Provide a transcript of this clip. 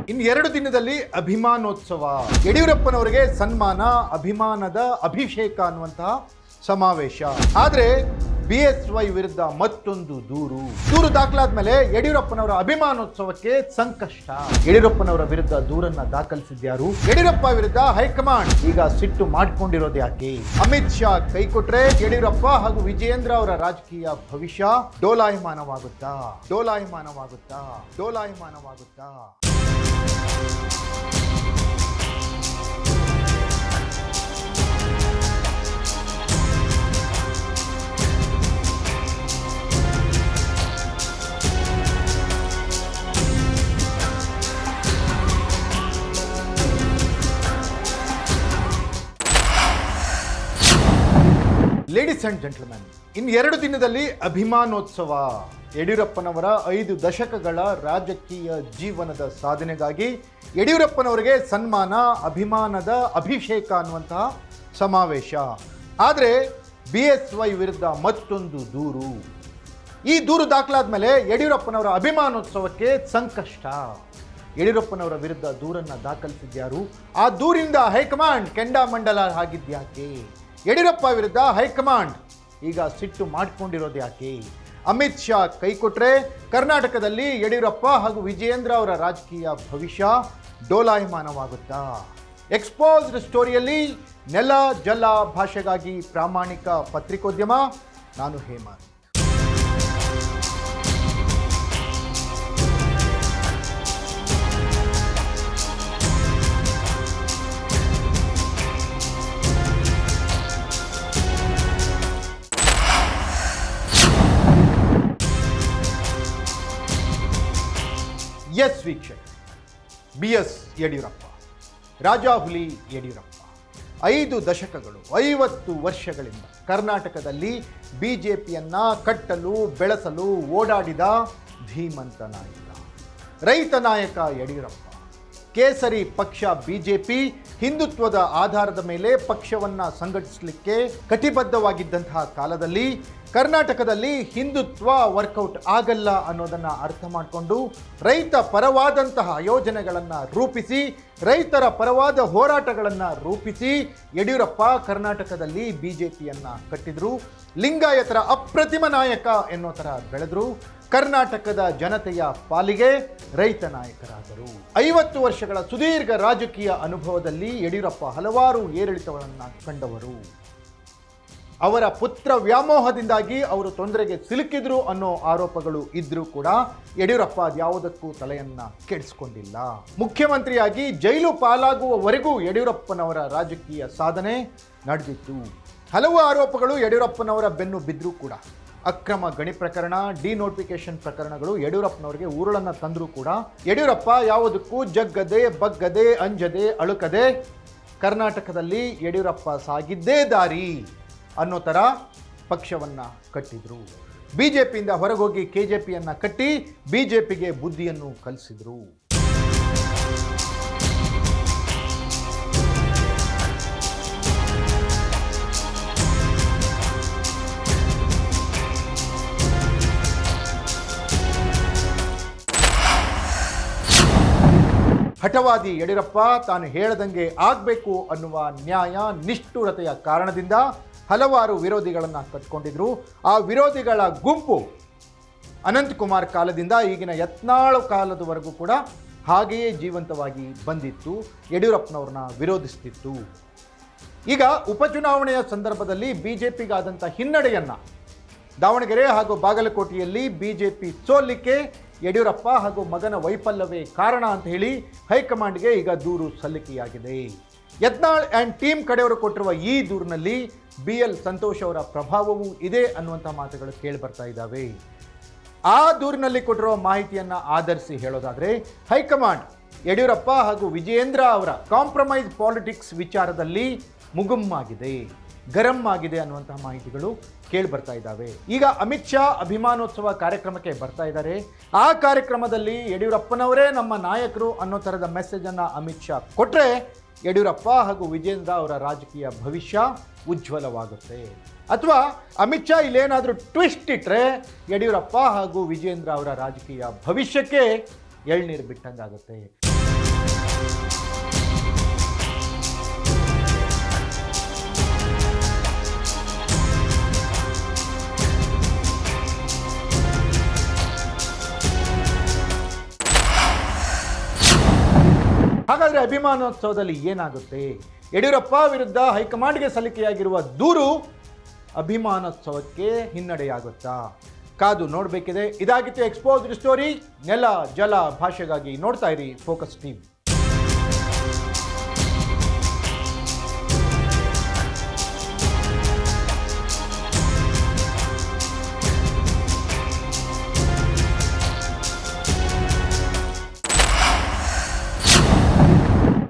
ಇನ್ನು 2 ದಿನದಲ್ಲಿ ಅಭಿಮಾನೋತ್ಸವ, ಯಡಿಯೂರಪ್ಪನವರಿಗೆ ಸನ್ಮಾನ, ಅಭಿಮಾನದ ಅಭಿಷೇಕ ಅನ್ನುವಂತಹ ಸಮಾವೇಶ. ಆದ್ರೆ BSY ವಿರುದ್ಧ ಮತ್ತೊಂದು ದೂರು ದಾಖಲಾದ ಮೇಲೆ ಯಡಿಯೂರಪ್ಪನವರ ಅಭಿಮಾನೋತ್ಸವಕ್ಕೆ ಸಂಕಷ್ಟ. ಯಡಿಯೂರಪ್ಪನವರ ವಿರುದ್ಧ ದೂರನ್ನ ದಾಖಲಿಸಿದ್ಯಾರು? ಯಡಿಯೂರಪ್ಪ ವಿರುದ್ಧ ಹೈಕಮಾಂಡ್ ಈಗ ಸಿಟ್ಟು ಮಾಡ್ಕೊಂಡಿರೋದು ಯಾಕೆ? ಅಮಿತ್ ಶಾ ಕೈ ಕೊಟ್ರೆ ಯಡಿಯೂರಪ್ಪ ಹಾಗೂ ವಿಜಯೇಂದ್ರ ಅವರ ರಾಜಕೀಯ ಭವಿಷ್ಯ ಡೋಲಾಯಮಾನವಾಗುತ್ತಾ? ಲೇಡೀಸ್ ಅಂಡ್ ಜೆಂಟಲ್ಮೆನ್, ಇನ್ನು 2 ದಿನದಲ್ಲಿ ಅಭಿಮಾನೋತ್ಸವ. ಯಡಿಯೂರಪ್ಪನವರ 5 ದಶಕಗಳ ರಾಜಕೀಯ ಜೀವನದ ಸಾಧನೆಗಾಗಿ ಯಡಿಯೂರಪ್ಪನವರಿಗೆ ಸನ್ಮಾನ, ಅಭಿಮಾನದ ಅಭಿಷೇಕ ಅನ್ನುವಂತಹ ಸಮಾವೇಶ. ಆದರೆ BSY ವಿರುದ್ಧ ಮತ್ತೊಂದು ಈ ದೂರು ದಾಖಲಾದ ಮೇಲೆ ಯಡಿಯೂರಪ್ಪನವರ ಅಭಿಮಾನೋತ್ಸವಕ್ಕೆ ಸಂಕಷ್ಟ. ಯಡಿಯೂರಪ್ಪನವರ ವಿರುದ್ಧ ದೂರನ್ನ ದಾಖಲಿಸಿದ್ಯಾರು? ಆ ದೂರಿಂದ ಹೈಕಮಾಂಡ್ ಕೆಂಡಾಮಂಡಲ ಆಗಿದ್ಯಾಕೆ? ಯಡಿಯೂರಪ್ಪ ವಿರುದ್ಧ ಹೈಕಮಾಂಡ್ ಈಗ ಸಿಟ್ಟು ಮಾಡಿಕೊಂಡಿರೋದು ಯಾಕೆ? ಅಮಿತ್ ಶಾ ಕೈ ಕೊಟ್ರೆ ಕರ್ನಾಟಕದಲ್ಲಿ ಯಡಿಯೂರಪ್ಪ ಹಾಗೂ ವಿಜಯೇಂದ್ರ ಅವರ ರಾಜಕೀಯ ಭವಿಷ್ಯ ಡೋಲಾಯಮಾನವಾಗುತ್ತಾ? ಎಕ್ಸ್ಪೋಸ್ಡ್ ಸ್ಟೋರಿಯಲ್ಲಿ ನೆಲ ಜಲ ಭಾಷೆಗಾಗಿ ಪ್ರಾಮಾಣಿಕ ಪತ್ರಿಕೋದ್ಯಮ, ನಾನು ಹೇಮಂತ್. ಎಸ್ ವೀಕ್ಷಕ, BS ಯಡಿಯೂರಪ್ಪ, ರಾಜಾಹುಲಿ ಯಡಿಯೂರಪ್ಪ 5 ದಶಕಗಳು 50 ವರ್ಷಗಳಿಂದ ಕರ್ನಾಟಕದಲ್ಲಿ BJPಯನ್ನ ಕಟ್ಟಲು ಬೆಳೆಸಲು ಓಡಾಡಿದ ಧೀಮಂತ ನಾಯಕ, ರೈತ ನಾಯಕ ಯಡಿಯೂರಪ್ಪ. ಕೇಸರಿ ಪಕ್ಷ BJP ಹಿಂದುತ್ವದ ಆಧಾರದ ಮೇಲೆ ಪಕ್ಷವನ್ನ ಸಂಘಟಿಸಲಿಕ್ಕೆ ಕಟಿಬದ್ಧವಾಗಿದ್ದಂತಹ ಕಾಲದಲ್ಲಿ ಕರ್ನಾಟಕದಲ್ಲಿ ಹಿಂದುತ್ವ ವರ್ಕೌಟ್ ಆಗಲ್ಲ ಅನ್ನೋದನ್ನು ಅರ್ಥ ಮಾಡಿಕೊಂಡು ರೈತ ಪರವಾದಂತಹ ಯೋಜನೆಗಳನ್ನು ರೂಪಿಸಿ, ರೈತರ ಪರವಾದ ಹೋರಾಟಗಳನ್ನು ರೂಪಿಸಿ ಯಡಿಯೂರಪ್ಪ ಕರ್ನಾಟಕದಲ್ಲಿ BJPಯನ್ನು ಕಟ್ಟಿದ್ರು. ಲಿಂಗಾಯತರ ಅಪ್ರತಿಮ ನಾಯಕ ಎನ್ನೋ ಥರ ಬೆಳೆದ್ರು. ಕರ್ನಾಟಕದ ಜನತೆಯ ಪಾಲಿಗೆ ರೈತ ನಾಯಕರಾದರು. 50 ವರ್ಷಗಳ ಸುದೀರ್ಘ ರಾಜಕೀಯ ಅನುಭವದಲ್ಲಿ ಯಡಿಯೂರಪ್ಪ ಹಲವಾರು ಏರಿಳಿತಗಳನ್ನು ಕಂಡವರು. ಅವರ ಪುತ್ರ ವ್ಯಾಮೋಹದಿಂದಾಗಿ ಅವರು ತೊಂದರೆಗೆ ಸಿಲುಕಿದ್ರು ಅನ್ನೋ ಆರೋಪಗಳು ಇದ್ರೂ ಕೂಡ ಯಡಿಯೂರಪ್ಪ ಅದ್ಯಾವುದಕ್ಕೂ ತಲೆಯನ್ನ ಕೆಡಿಸಿಕೊಂಡಿಲ್ಲ. ಮುಖ್ಯಮಂತ್ರಿಯಾಗಿ ಜೈಲು ಪಾಲಾಗುವವರೆಗೂ ಯಡಿಯೂರಪ್ಪನವರ ರಾಜಕೀಯ ಸಾಧನೆ ನಡೆದಿತ್ತು. ಹಲವು ಆರೋಪಗಳು ಯಡಿಯೂರಪ್ಪನವರ ಬೆನ್ನು ಬಿದ್ದರೂ ಕೂಡ, ಅಕ್ರಮ ಗಣಿ ಪ್ರಕರಣ, ಡಿನೋಟಿಫಿಕೇಶನ್ ಪ್ರಕರಣಗಳು ಯಡಿಯೂರಪ್ಪನವರಿಗೆ ಉರುಳನ್ನು ತಂದರೂ ಕೂಡ ಯಡಿಯೂರಪ್ಪ ಯಾವುದಕ್ಕೂ ಜಗ್ಗದೆ ಬಗ್ಗದೆ ಅಂಜದೆ ಅಳುಕದೆ ಕರ್ನಾಟಕದಲ್ಲಿ ಯಡಿಯೂರಪ್ಪ ಸಾಗಿದ್ದೇ ದಾರಿ ಅನ್ನೋ ಥರ ಪಕ್ಷವನ್ನು ಕಟ್ಟಿದ್ರು. BJPಯಿಂದ ಹೊರಗೋಗಿ KJPಯನ್ನು ಕಟ್ಟಿ BJPಗೆ ಬುದ್ಧಿಯನ್ನು ಕಲಿಸಿದ್ರು. ಹಠವಾದಿ ಯಡಿಯೂರಪ್ಪ ತಾನು ಹೇಳದಂಗೆ ಆಗಬೇಕು ಅನ್ನುವ ನ್ಯಾಯ ನಿಷ್ಠುರತೆಯ ಕಾರಣದಿಂದ ಹಲವಾರು ವಿರೋಧಿಗಳನ್ನು ಕಟ್ಕೊಂಡಿದ್ರು. ಆ ವಿರೋಧಿಗಳ ಗುಂಪು ಅನಂತಕುಮಾರ್ ಕಾಲದಿಂದ ಈಗಿನ ಯತ್ನಾಳ್ ಕಾಲದವರೆಗೂ ಕೂಡ ಹಾಗೆಯೇ ಜೀವಂತವಾಗಿ ಬಂದಿತ್ತು, ಯಡಿಯೂರಪ್ಪನವ್ರನ್ನ ವಿರೋಧಿಸ್ತಿತ್ತು. ಈಗ ಉಪಚುನಾವಣೆಯ ಸಂದರ್ಭದಲ್ಲಿ BJPಗಾದಂಥ ಹಿನ್ನಡೆಯನ್ನು ದಾವಣಗೆರೆ ಹಾಗೂ ಬಾಗಲಕೋಟೆಯಲ್ಲಿ BJP ಸೋಲಿಕ್ಕೆ ಯಡಿಯೂರಪ್ಪ ಹಾಗೂ ಮಗನ ವೈಫಲ್ಯವೇ ಕಾರಣ ಅಂತ ಹೇಳಿ ಹೈಕಮಾಂಡ್ಗೆ ಈಗ ದೂರು ಸಲ್ಲಿಕೆಯಾಗಿದೆ. ಯತ್ನಾಳ್ ಆ್ಯಂಡ್ ಟೀಮ್ ಕಡೆಯವರು ಕೊಟ್ಟಿರುವ ಈ ದೂರಿನಲ್ಲಿ BL ಸಂತೋಷ್ ಅವರ ಪ್ರಭಾವವೂ ಇದೆ ಅನ್ನುವಂಥ ಮಾತುಗಳು ಕೇಳಿ ಬರ್ತಾ ಇದ್ದಾವೆ. ಆ ದೂರಿನಲ್ಲಿ ಕೊಟ್ಟಿರುವ ಮಾಹಿತಿಯನ್ನು ಆಧರಿಸಿ ಹೇಳೋದಾದರೆ ಹೈಕಮಾಂಡ್ ಯಡಿಯೂರಪ್ಪ ಹಾಗೂ ವಿಜಯೇಂದ್ರ ಅವರ ಕಾಂಪ್ರಮೈಸ್ ಪಾಲಿಟಿಕ್ಸ್ ವಿಚಾರದಲ್ಲಿ ಮುಗುಮ್ಮಾಗಿದೆ, ಗರಂ ಆಗಿದೆ ಅನ್ನುವಂತಹ ಮಾಹಿತಿಗಳು ಕೇಳಿ ಬರ್ತಾ ಇದ್ದಾವೆ. ಈಗ ಅಮಿತ್ ಶಾ ಅಭಿಮಾನೋತ್ಸವ ಕಾರ್ಯಕ್ರಮಕ್ಕೆ ಬರ್ತಾ ಇದ್ದಾರೆ. ಆ ಕಾರ್ಯಕ್ರಮದಲ್ಲಿ ಯಡಿಯೂರಪ್ಪನವರೇ ನಮ್ಮ ನಾಯಕರು ಅನ್ನೋ ಥರದ ಮೆಸೇಜನ್ನು ಅಮಿತ್ ಶಾ ಕೊಟ್ಟರೆ ಯಡಿಯೂರಪ್ಪ ಹಾಗೂ ವಿಜೇಂದ್ರ ಅವರ ರಾಜಕೀಯ ಭವಿಷ್ಯ ಉಜ್ವಲವಾಗುತ್ತೆ. ಅಥವಾ ಅಮಿತ್ ಶಾ ಇಲ್ಲೇನಾದರೂ ಟ್ವಿಸ್ಟ್ ಇಟ್ಟರೆ ಯಡಿಯೂರಪ್ಪ ಹಾಗೂ ವಿಜೇಂದ್ರ ಅವರ ರಾಜಕೀಯ ಭವಿಷ್ಯಕ್ಕೆ ಎಳ್ನೀರು ಬಿಟ್ಟಂಗಾಗುತ್ತೆ. ಹಾಗಾದರೆ ಅಭಿಮಾನೋತ್ಸವದಲ್ಲಿ ಏನಾಗುತ್ತೆ? ಯಡಿಯೂರಪ್ಪ ವಿರುದ್ಧ ಹೈಕಮಾಂಡ್ಗೆ ಸಲ್ಲಿಕೆಯಾಗಿರುವ ದೂರು ಅಭಿಮಾನೋತ್ಸವಕ್ಕೆ ಹಿನ್ನಡೆಯಾಗುತ್ತಾ? ಕಾದು ನೋಡಬೇಕಿದೆ. ಇದಾಗಿತ್ತು ಎಕ್ಸ್ಪೋಸ್ಡ್ ಸ್ಟೋರಿ. ನೆಲ ಜಲ ಭಾಷೆಗಾಗಿ ನೋಡ್ತಾ ಇರಿ ಫೋಕಸ್ ಟಿವಿ.